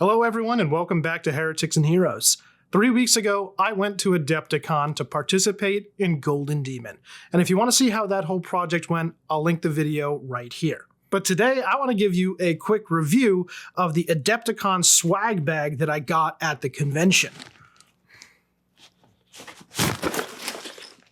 Hello everyone and welcome back to Heretics and Heroes. 3 weeks ago, I went to Adepticon to participate in Golden Demon. And if you want to see how that whole project went, I'll link the video right here. But today, I want to give you a quick review of the Adepticon swag bag that I got at the convention.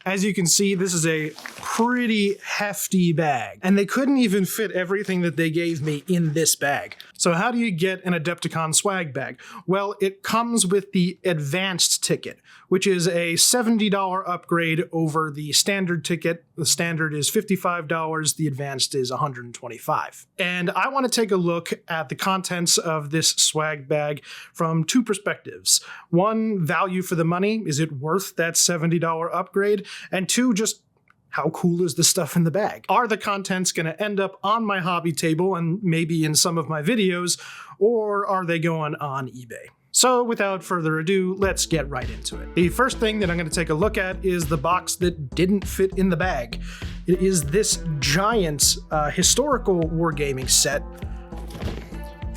As you can see, this is a pretty hefty bag, and they couldn't even fit everything that they gave me in this bag. So how do you get an Adepticon swag bag? Well, it comes with the advanced ticket, which is a $70 upgrade over the standard ticket. The standard is $55, the advanced is $125. And I want to take a look at the contents of this swag bag from two perspectives. One, value for the money. Is it worth that $70 upgrade? And two, just how cool is the stuff in the bag? Are the contents going to end up on my hobby table and maybe in some of my videos, or are they going on eBay? So without further ado, let's get right into it. The first thing that I'm going to take a look at is the box that didn't fit in the bag. It is this giant historical wargaming set.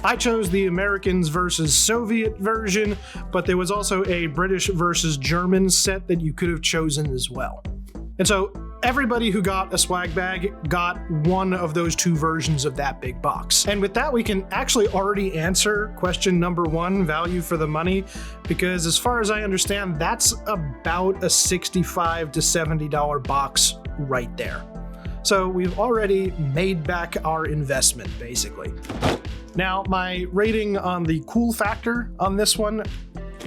I chose the Americans versus Soviet version, but there was also a British versus German set that you could have chosen as well. And so everybody who got a swag bag got one of those two versions of that big box. And with that, we can actually already answer question number one, value for the money, because as far as I understand, that's about a $65 to $70 box right there. So we've already made back our investment, basically. Now, my rating on the cool factor on this one,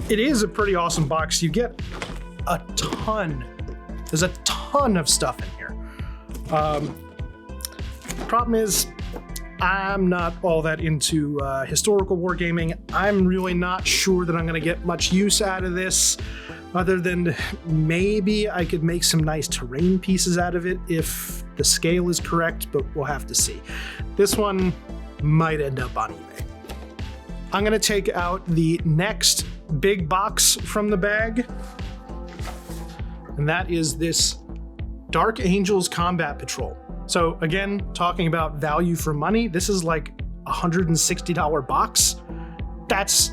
it is a pretty awesome box. You get a ton. There's a ton of stuff in here. Problem is, I'm not all that into historical wargaming. I'm really not sure that I'm going to get much use out of this, other than maybe I could make some nice terrain pieces out of it if the scale is correct, but we'll have to see. This one might end up on eBay. I'm going to take out the next big box from the bag, and that is this Dark Angels Combat Patrol. So again, talking about value for money, this is like a $160 box. That's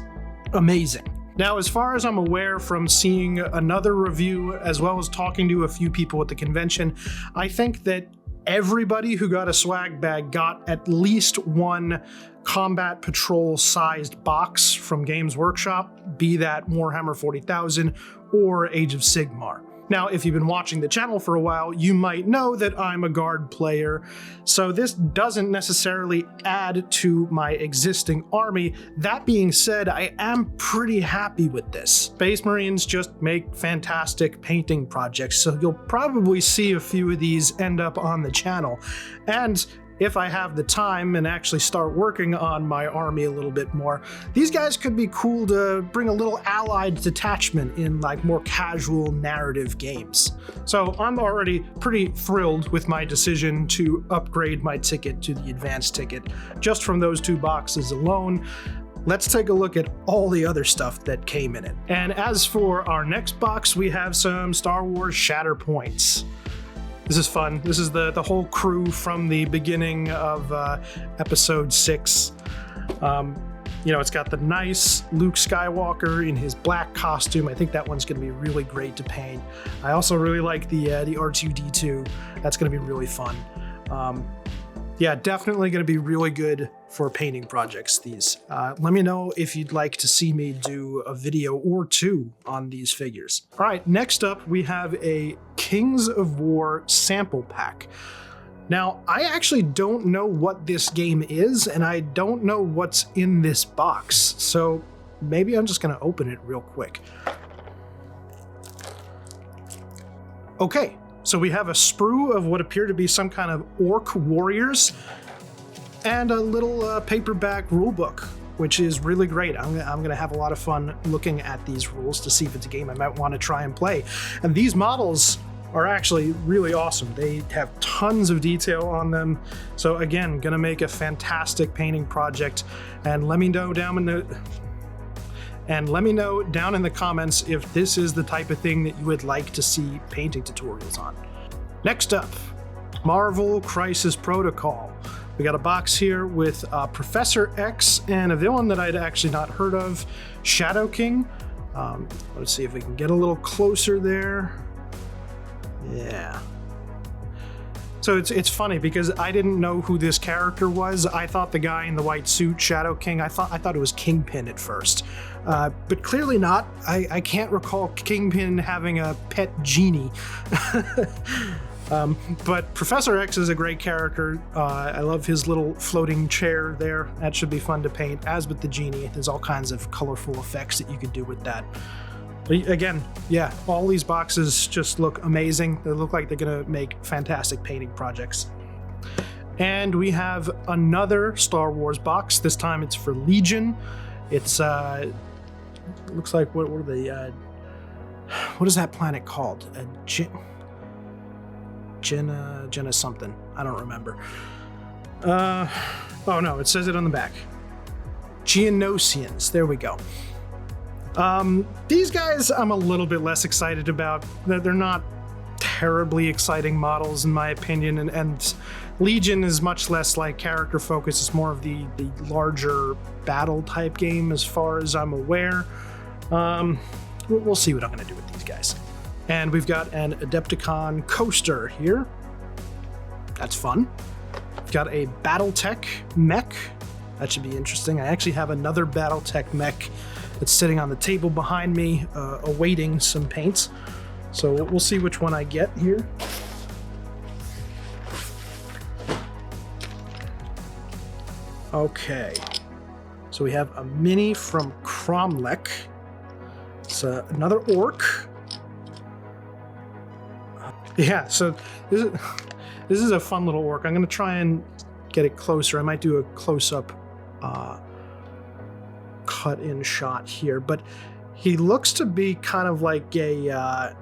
amazing. Now, as far as I'm aware from seeing another review, as well as talking to a few people at the convention, I think that everybody who got a swag bag got at least one Combat Patrol sized box from Games Workshop, be that Warhammer 40,000 or Age of Sigmar. Now, if you've been watching the channel for a while, you might know that I'm a Guard player, so this doesn't necessarily add to my existing army. That being said, I am pretty happy with this. Space Marines just make fantastic painting projects, so you'll probably see a few of these end up on the channel. And if I have the time and actually start working on my army a little bit more, these guys could be cool to bring a little allied detachment in like more casual narrative games. So I'm already pretty thrilled with my decision to upgrade my ticket to the advanced ticket just from those two boxes alone. Let's take a look at all the other stuff that came in it. And as for our next box, we have some Star Wars Shatterpoints. This is fun. This is the whole crew from the beginning of episode 6. It's got the nice Luke Skywalker in his black costume. I think that one's going to be really great to paint. I also really like the R2-D2. That's going to be really fun. Yeah, definitely going to be really good for painting projects, these. Let me know if you'd like to see me do a video or two on these figures. All right, next up, we have a Kings of War sample pack. Now, I actually don't know what this game is, and I don't know what's in this box, so maybe I'm just going to open it real quick. Okay. So we have a sprue of what appear to be some kind of orc warriors and a little paperback rulebook, which is really great. I'm going to have a lot of fun looking at these rules to see if it's a game I might want to try and play. And these models are actually really awesome. They have tons of detail on them. So again, going to make a fantastic painting project. And let me know down in the comments if this is the type of thing that you would like to see painting tutorials on. Next up, Marvel Crisis Protocol. We got a box here with Professor X and a villain that I'd actually not heard of, Shadow King. Let's see if we can get a little closer there. Yeah. So it's funny because I didn't know who this character was. I thought the guy in the white suit, Shadow King, I thought it was Kingpin at first. But clearly not. I can't recall Kingpin having a pet genie. But Professor X is a great character. I love his little floating chair there. That should be fun to paint. As with the genie, there's all kinds of colorful effects that you could do with that. But again, yeah, all these boxes just look amazing. They look like they're gonna make fantastic painting projects. And we have another Star Wars box. This time it's for Legion. It's looks like what are they? What is that planet called? Jenna something. I don't remember. Oh no, it says it on the back. Geonosians. There we go. These guys I'm a little bit less excited about. They're not terribly exciting models in my opinion, and Legion is much less like character focus. It's more of the larger battle type game as far as I'm aware. We'll see what I'm going to do with these guys. And we've got an Adepticon coaster here. That's fun. We've got a Battletech mech. That should be interesting. I actually have another Battletech mech that's sitting on the table behind me, awaiting some paints. So we'll see which one I get here. Okay. So we have a mini from Kromlech. It's another orc. Yeah, so this is a fun little orc. I'm going to try and get it closer. I might do a close-up cut-in shot here, but he looks to be kind of like a...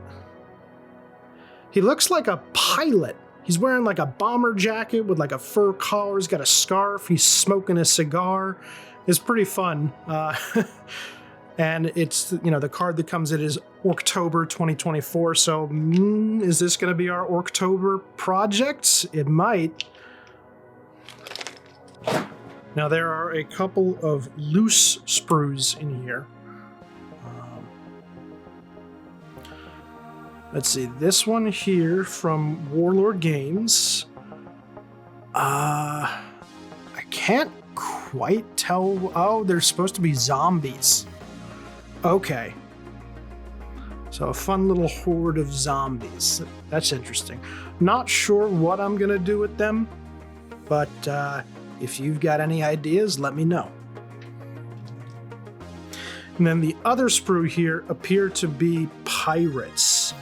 he looks like a pilot. He's wearing like a bomber jacket with like a fur collar. He's got a scarf. He's smoking a cigar. It's pretty fun. And it's, you know, the card that comes in is October 2024. So is this going to be our October project? It might. Now there are a couple of loose sprues in here. Let's see, this one here from Warlord Games. I can't quite tell. Oh, they're supposed to be zombies. Okay. So a fun little horde of zombies. That's interesting. Not sure what I'm going to do with them, but if you've got any ideas, let me know. And then the other sprue here appear to be pirates.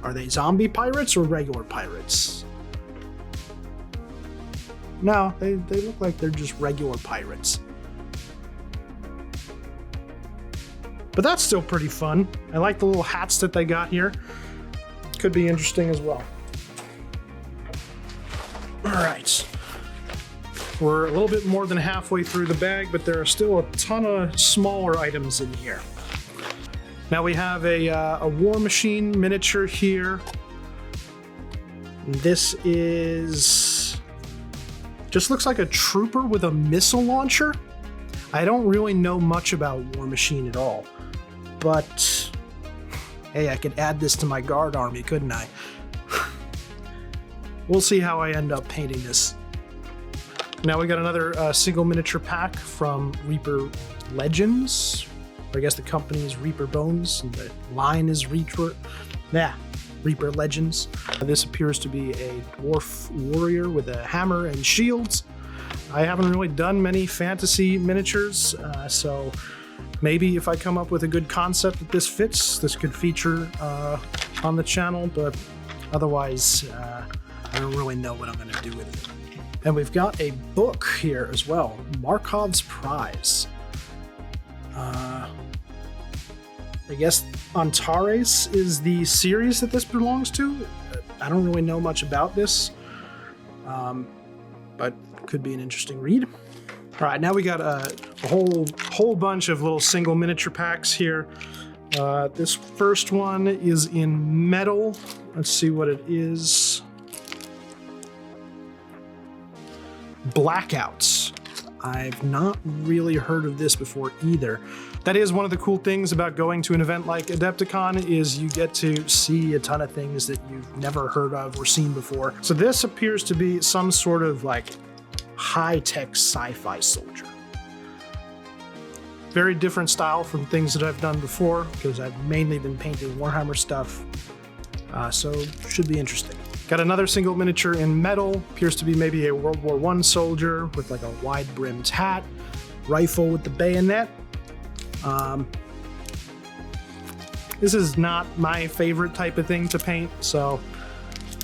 Are they zombie pirates or regular pirates? No, they look like they're just regular pirates. But that's still pretty fun. I like the little hats that they got here. Could be interesting as well. All right. We're a little bit more than halfway through the bag, but there are still a ton of smaller items in here. Now we have a War Machine miniature here. This is... just looks like a trooper with a missile launcher. I don't really know much about War Machine at all, but hey, I could add this to my guard army, couldn't I? We'll see how I end up painting this. Now we got another single miniature pack from Reaper Legends. I guess the company is Reaper Bones, and the line is Reaper Legends. This appears to be a dwarf warrior with a hammer and shields. I haven't really done many fantasy miniatures, so maybe if I come up with a good concept that this fits, this could feature on the channel, but otherwise, I don't really know what I'm going to do with it. And we've got a book here as well, Markov's Prize. I guess Antares is the series that this belongs to. I don't really know much about this, but could be an interesting read. All right, now we got a whole bunch of little single miniature packs here. This first one is in metal. Let's see what it is. Blackouts. I've not really heard of this before either. That is one of the cool things about going to an event like Adepticon, is you get to see a ton of things that you've never heard of or seen before. So this appears to be some sort of like high-tech sci-fi soldier. Very different style from things that I've done before, because I've mainly been painting Warhammer stuff. So should be interesting. Got another single miniature in metal. Appears to be maybe a World War I soldier with like a wide-brimmed hat, rifle with the bayonet. This is not my favorite type of thing to paint, so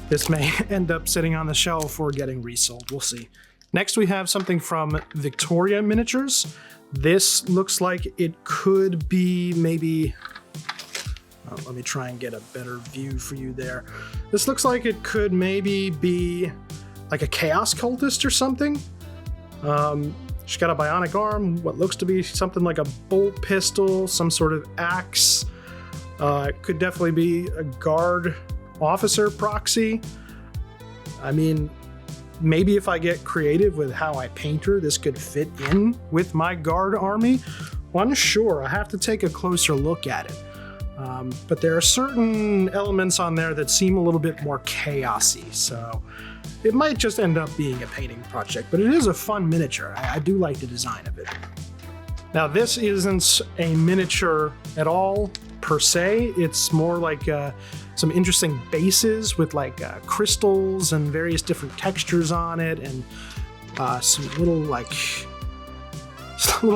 this may end up sitting on the shelf or getting resold. We'll see. Next, we have something from Victoria Miniatures. This looks like it could be maybe... let me try and get a better view for you there. This looks like it could maybe be like a Chaos Cultist or something. She's got a bionic arm, what looks to be something like a bolt pistol, some sort of axe. It could definitely be a guard officer proxy. I mean, maybe if I get creative with how I paint her, this could fit in with my guard army. Unsure, I have to take a closer look at it. But there are certain elements on there that seem a little bit more chaosy, so it might just end up being a painting project, but it is a fun miniature. I do like the design of it. Now, this isn't a miniature at all, per se. It's more like some interesting bases with like crystals and various different textures on it, and some little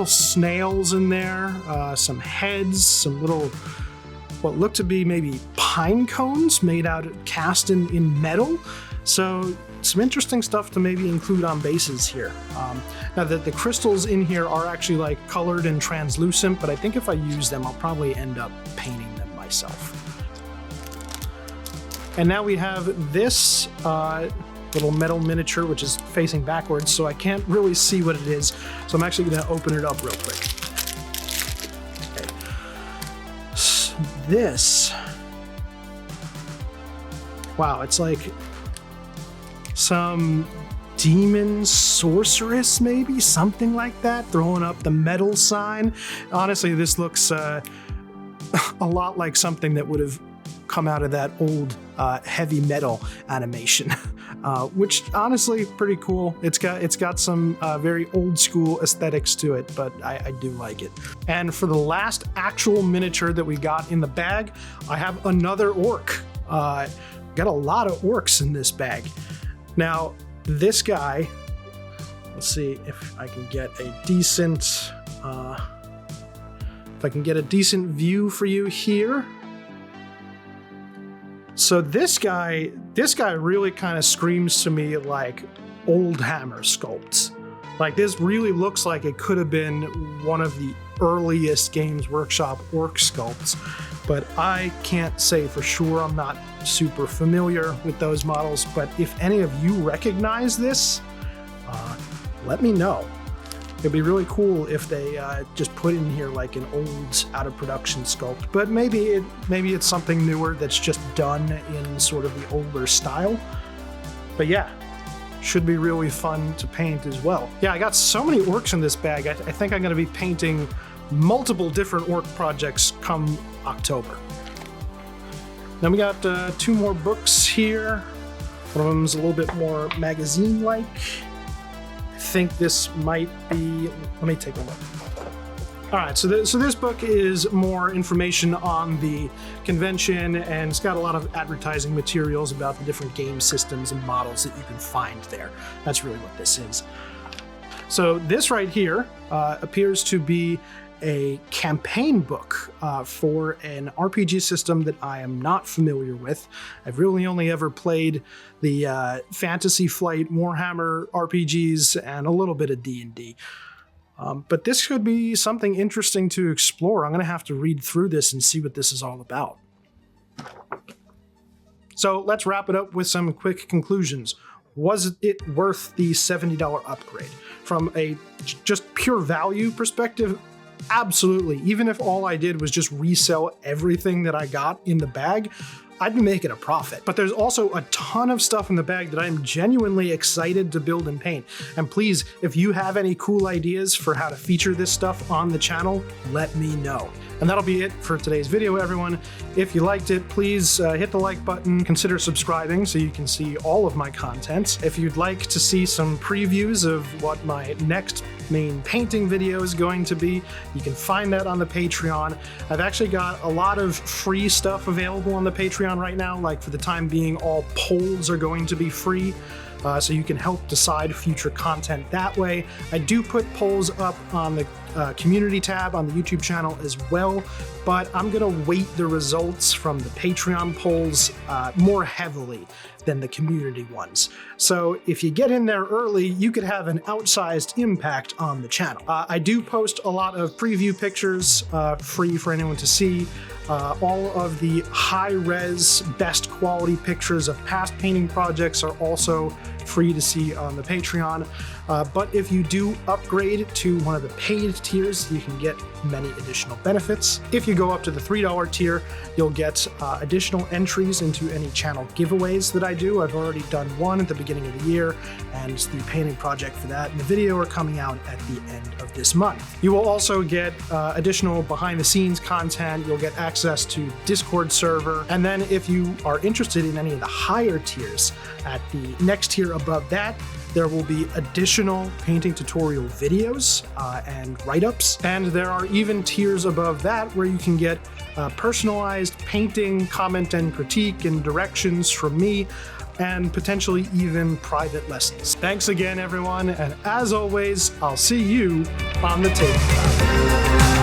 snails in there, some heads, some little what look to be maybe pine cones cast in metal. So some interesting stuff to maybe include on bases here. Now the crystals in here are actually like colored and translucent, but I think if I use them, I'll probably end up painting them myself. And now we have this little metal miniature, which is facing backwards, so I can't really see what it is. So I'm actually gonna open it up real quick. This, wow, it's like some demon sorceress, maybe something like that, throwing up the metal sign. Honestly, this looks a lot like something that would have come out of that old heavy metal animation, which honestly pretty cool. It's got some very old school aesthetics to it, but I do like it. And for the last actual miniature that we got in the bag, I have another orc. Got a lot of orcs in this bag. Now this guy, let's see if I can get a decent view for you here. So this guy really kind of screams to me like old hammer sculpts. Like, this really looks like it could have been one of the earliest Games Workshop orc sculpts, but I can't say for sure. I'm not super familiar with those models, but if any of you recognize this, let me know. It'd be really cool if they just put in here like an old out of production sculpt, but maybe it's something newer that's just done in sort of the older style. But yeah, should be really fun to paint as well. Yeah, I got so many orcs in this bag. I think I'm going to be painting multiple different orc projects come October. Then we got 2 more books here. One of them's a little bit more magazine-like. I think this might be, let me take a look. All right, so this book is more information on the convention, and it's got a lot of advertising materials about the different game systems and models that you can find there. That's really what this is. So this right here appears to be a campaign book for an RPG system that I am not familiar with. I've really only ever played the Fantasy Flight Warhammer RPGs and a little bit of D&D. But this could be something interesting to explore. I'm going to have to read through this and see what this is all about. So let's wrap it up with some quick conclusions. Was it worth the $70 upgrade? From a just pure value perspective, absolutely, even if all I did was just resell everything that I got in the bag, I'd be making a profit. But there's also a ton of stuff in the bag that I'm genuinely excited to build and paint. And please, if you have any cool ideas for how to feature this stuff on the channel, let me know. And that'll be it for today's video, everyone. If you liked it, please hit the like button, consider subscribing so you can see all of my content. If you'd like to see some previews of what my next main painting video is going to be, you can find that on the Patreon. I've actually got a lot of free stuff available on the Patreon right now. Like, for the time being, all polls are going to be free. So you can help decide future content that way. I do put polls up on the community tab on the YouTube channel as well, but I'm gonna weight the results from the Patreon polls more heavily than the community ones. So if you get in there early, you could have an outsized impact on the channel. I do post a lot of preview pictures free for anyone to see. All of the high-res, best quality pictures of past painting projects are also free to see on the Patreon. But if you do upgrade to one of the paid tiers, you can get many additional benefits. If you go up to the $3 tier, you'll get additional entries into any channel giveaways that I do. I've already done one at the beginning of the year, and the painting project for that and the video are coming out at the end of this month. You will also get additional behind-the-scenes content. You'll get access to Discord server. And then if you are interested in any of the higher tiers, at the next tier above that, there will be additional painting tutorial videos and write-ups. And there are even tiers above that where you can get personalized painting, comment and critique and directions from me, and potentially even private lessons. Thanks again, everyone, and as always, I'll see you on the table.